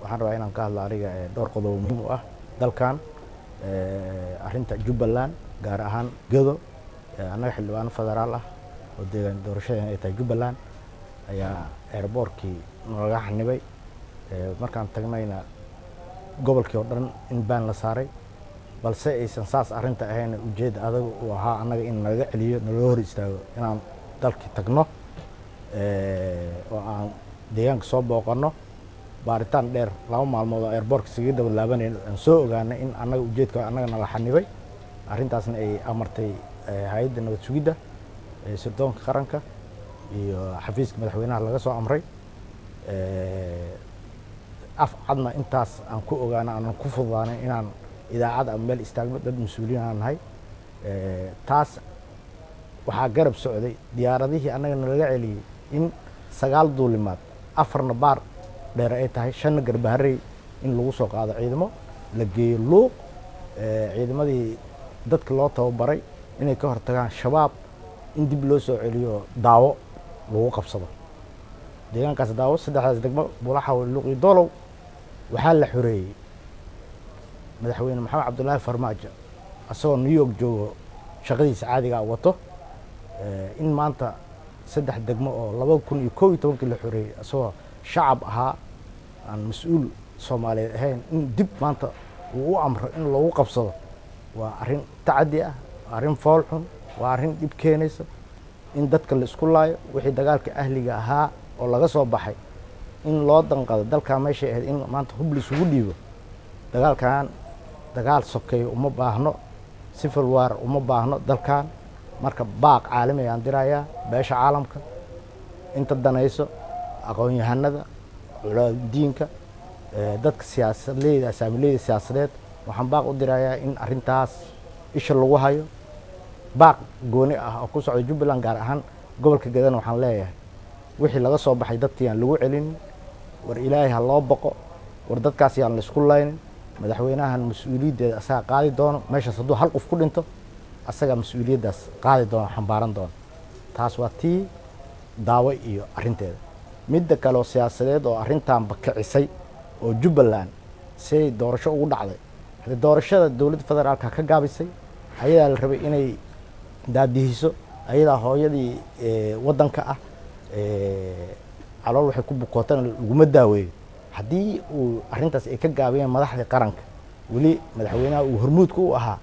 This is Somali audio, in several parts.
waxaan rabaa inaan ka hadlo aniga dhowr qodob muhiim u ah dalkan arrinta Jubbaland gaar ahaan Gedo anaga xildhibaan federaal ah oo deegaan doorashada ay tahay Jubbaland ayaa airportkii naga xanibay markaan tagnayna gobolkii oo dhan in baan la saaray balse aysan saas arrinta ahayn ujeed adag oo ahaa anaga in naga celiyo naloo hor istaago inaan dalkii tagno oo aan deegaanka soo booqano baaritaan dheer 2 maalmood oo airportka siga daba laabanayno aan soo ogaanay in anaga ujeedka anaga nala xanibay arrintaasna ay amartay hay'adda nabad sugidda sirdoonka qaranka iyo xafiiska madaxweynaha laga soo amray afcadna intaas aan ku ogaana aan ku fududaanay inaan idaacad ama meel istaagno dad mas'uuliyiin aan nahay taas waxaa garab socday diyaaradihii anaga nalaga celiyay in 9 duulimaad 4 baar dheer ay tahay 5 garbaharey in lagu soo qaado ciidamo la geeyo luuq ciidamadii dadka loo tababaray inay ka hortagaan shabaab in dib loo soo celiyo daawo lagu qabsado deegaankaas daawo saddexdaas degmo Buulaxa Luuq iyo Doolow waxaa la xoreeyay madaxweyne Maxamed Cabdullaahi Farmaajo asagoo New York joogo shaqadiisa caadiga ah wato in maanta 3 degmo oo 2011 la xoreeyay asagoo shacab ahaa aan mas'uul Soomaaliyeed ahayn in dib maanta uu u amro in lagu qabsado waa arrin tacadi ah arrin fool xun waa arrin dib keenaysa in dadka la isku laayo wixii dagaalka ahliga ahaa oo laga soo baxay in loo danqado dalka meesha ahayd in maanta hub la isugu dhiibo dagaalkan dagaal sokeeyo uma baahno civil war uma baahno dalkan marka baaq caalami aan dirayaa beesha caalamka inta danayso aqoon-yahanada diinka dadka siyaasadleyda saamileyda siyaasadeed waxaan baaq u dirayaa in arrintaas isha lagu hayo baaq gooni ah oo ku socda Jubbaland gaar ahaan gobolka Gedo waxaan leeyahay wixii laga soo baxay dadkii aan lagu celin war Ilaahay ha loo baqo war dadkaas yaan la isku laynin madaxweynahan mas'uuliyadda asaga qaadi doono meeshaas hadduu hal qof ku dhinto asaga mas'uuliyaddaas qaadi doono xambaaran doono taas waa tii daawo iyo arrinteeda midda kale oo siyaasadeed oo arrintan bakicisay oo Jubbaland si doorasho ugu dhacday hadii doorashada dawladda federaalka ka gaabisay ayadaa la rabay inay daadihiso ayadaa hooyadii wadanka ah calool waxay ku bukootana laguma daaweeyo haddii uu arrintaas ay ka gaabiyeen madaxda qaranka wali madaxweynaha uu hormuudka u ahaa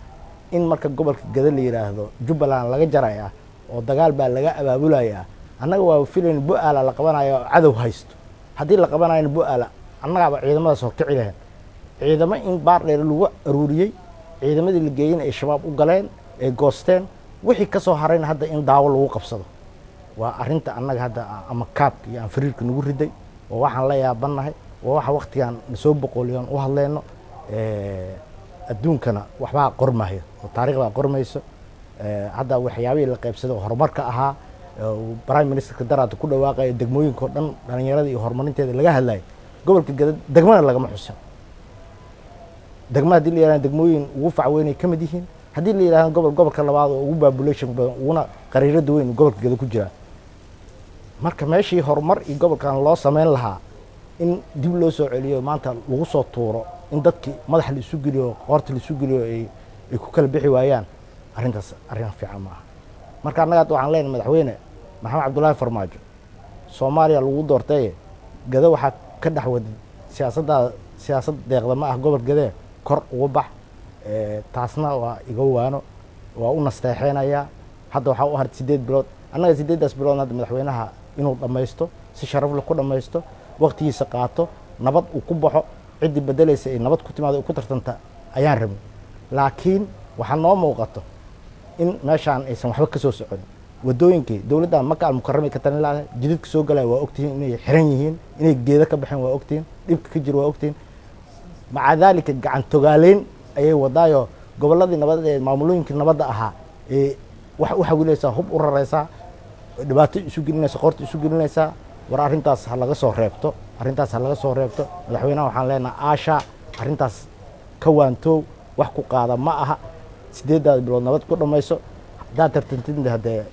in marka gobolka Gedo la yiraahdo Jubbaland laga jaraya oo dagaal baa laga abaabulaya annaga waa filan bu'aala la qabanayo cadow haysto haddii la qabanayo bu'aala annaga ciidamada soo kici lahayn ciidamo in baar dheer lagu aruuriyay ciidamadii la geeyeen ay shabaab u galeen ay goosteen wixii ka soo harayna hadda in daawo lagu qabsado waa arrinta annaga hadda ama kaabka iyo fariirka nagu riday oo waxaan la yaabanahay oo waxa waqtigan soo boqoliyoon u hadleeno adduunkana waxba qormahay oo taariikhda qormayso hadda waxyaabihii la qaybsaday horumarka ahaa prime minister daraad ku dhawaaqay degmooyinka oo dhan dhalinyarada iyo horumarinteeda laga hadlay gobolka Gedo degmada lagama xusin degmada dilayaan degmooyin ugu facweynay kamid yihiin hadii la yiraahdo gobolka labaad oo ugu population badan uguna qariirada weyn gobolka Gedo ku jira marka meeshii horumar iyo gobolkan loo sameyn lahaa in dib loo soo celiyo maanta lagu soo tuuro in dadkii madax la isu geliyo qoorta la isu geliyo ay ku kala bixi waayaan arrintaas arrin fiican ma aha marka annaga waxaan leenahay madaxweyne Maxamed Cabdullaahi Farmaajo Soomaaliya lagu doortay Gedo waxa ka dhaxwad siyaasad deeqda ma ah gobolka Gedo kor ugu bax taasna waa iga waano waa u nasteexeenaya hadda waxa u hartay 8 bilood annaga 8daas bilood hadda madaxweynaha inuu dhameysto si sharaf leh ku dhameysto waqtigiisa qaato nabad uu ku baxo cid bedelaysa ay nabad ku timaado ku tartanta ayaan rabay laakiin waxa noo muuqato in meeshaan aysan waxba ka soo socon wadooyinkii dawladda Maka al-Mukarrama ka tan ilaa jidadka soo galay waa ogtiin inay xiran yihiin inay geeda ka baxeen waa ogtiin dhibka ka jiro waa ogtiin maca dalika gacan togaaleyn ayay wadaayo goboladii nabad ee maamulooyinkii nabadda ahaa wax u xawilaysa hub u raraysa dhibaato isu gelinaysa qorta isu gelinaysa war arrintaas ha laga soo reebto madaxweynaha waxaan leenahay aasha arrintaas ka waanto wax ku qaada ma aha 8 bilood nabad ku dhamayso hadaa tartantin hadee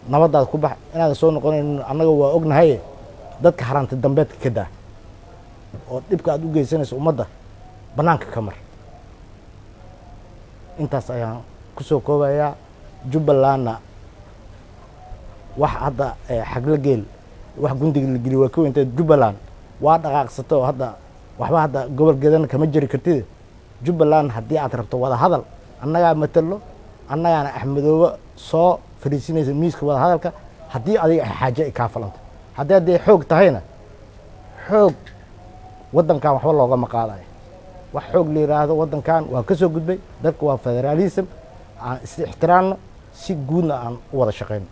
nabadaad ku bax inaad soo noqonayn annaga waa ognahay dadka haranta dambeedka ka daa oo dhibka aad u geysanayso ummadda bannaanka ka mar intaas ayaan ku soo koobayaa jubbalandna wax hadda xagla geel wax gundiga la geli waa ka weynta jubbaland waa dhaqaaqsato oo hadda waxba hadda gobolkeedana kama jiri kartid jubbaland haddii aad rabto wada hadal annagaa matalo annagaana axmedoobe soo fariisinaysa miiska wada hadalka haddii adiga xaaje ay kaa falanta haddii xoog tahayna xoog waddankan waxba loogama qaadayo wax xoog la yidhaahdo waddankan waa ka soo gudbay dadka waa federaalism aan is ixtiraamno si guudna aan u wada shaqayno